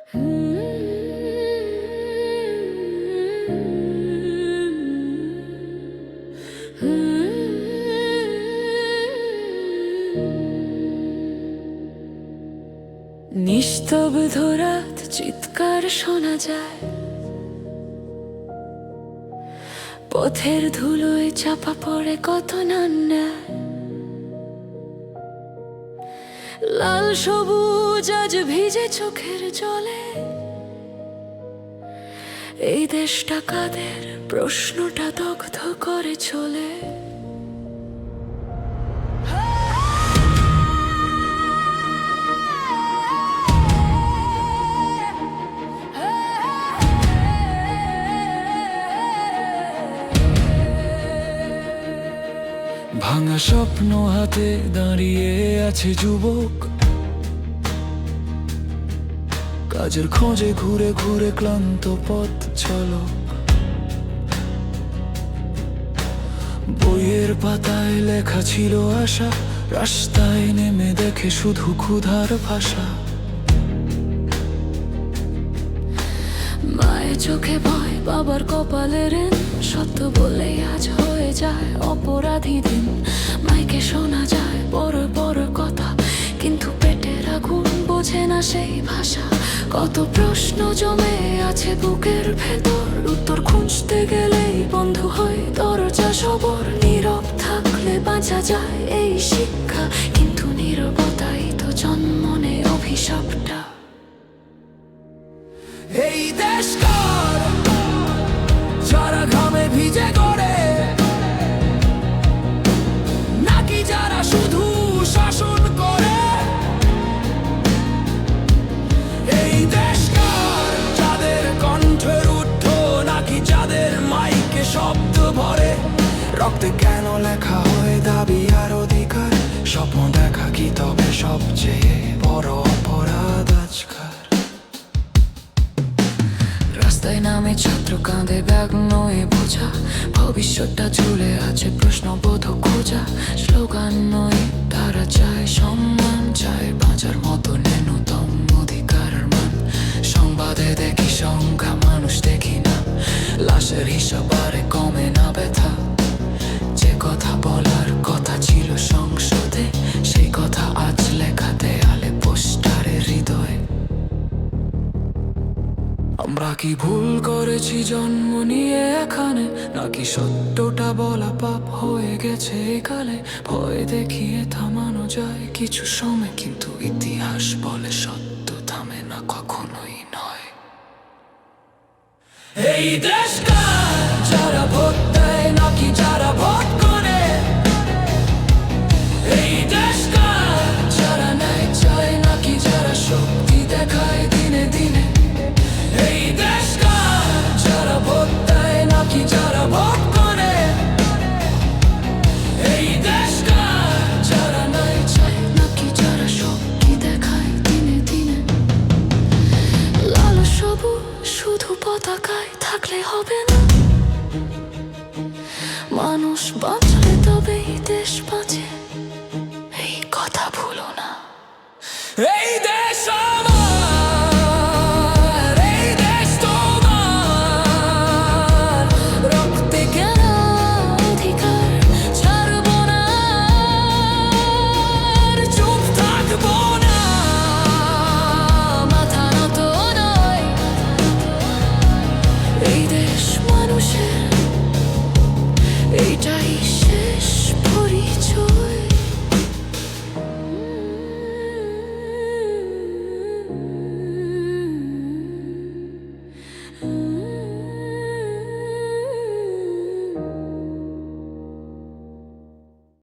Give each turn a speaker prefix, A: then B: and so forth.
A: নিস্তব্ধ রাত চিৎকার শোনা যায়, পথের ধুলোয় চাপা পড়ে কত নান্না। লাল সবুজ আজ ভিজে চোখের জলে, এই দেশটা কাদের প্রশ্নটা দগ্ধ করে চলে।
B: ভাঙা স্বপ্ন হাতে দাঁড়িয়ে আছে যুবক, কাজের খোঁজে ঘুরে ঘুরে ক্লান্ত পথ চলক। বইয়ের পাতায় লেখা ছিল আশা, রাস্তায় নেমে দেখে শুধু ক্ষুধার ভাষা।
A: মায়ের চোখে ভয়, বাবার কপালে ঋণ, সত্য বলেই আজ হয়ে যায় অপরাধী দিন। মাইকে শোনা যায় বড় বড় কথা, কিন্তু পেটের আগুন বোঝে না সেই ভাষা। কত প্রশ্ন জমে আছে বুকের ভেতর, উত্তর খুঁজতে গেলেই বন্ধ হয় দরজা সবর। নীরব থাকলে বাঁচা যায় এই শিক্ষা, কিন্তু নীরবতাই তো জন্ম নেয় অভিশাপটা।
B: এই দেশ কার যারা ঘামে ভিজে করে, নাকি যারা শুধু শাসন করে? এই দেশ কার যাদের কণ্ঠের ঊর্ধ্ব, নাকি যাদের মাইকে শব্দ ভরে? রক্তে কেন লেখা হয় দাবি আর অধিকার? স্বপ্ন দেখা কি তবে সবচেয়ে বড় অপরাধ আজকাল?
A: রাস্তায় নামে ছাত্র কাঁধে ব্যাগ নয় বোঝা, ভবিষ্যৎটা ঝুলে আছে প্রশ্নবোধ খোঁজা। স্লোগান নয় তারা চায় সম্মান, চায় বাঁচার মতো ন্যূনতম অধিকারের মান। সংবাদে দেখি সংখ্যা, মানুষ দেখি না, লাশের হিসাব আরে কমে না ব্যথা। যে কথা বলার কথা ছিল সংসদে, সেই কথা আজ লেখা দেয়ালে পোস্টারে হৃদয়।
B: আমরা কি ভুল করেছি জন্ম নিয়ে এখানে, নাকি সত্যটা বলা পাপ হয়ে গেছে একালে? ভয় দেখিয়ে থামানো যায় কিছু সময়, কিন্তু ইতিহাস বলে সত্য থামে না, কখনোই নয়। এই দেশ কার যারা ভোট দেয়, নাকি যারা ভোট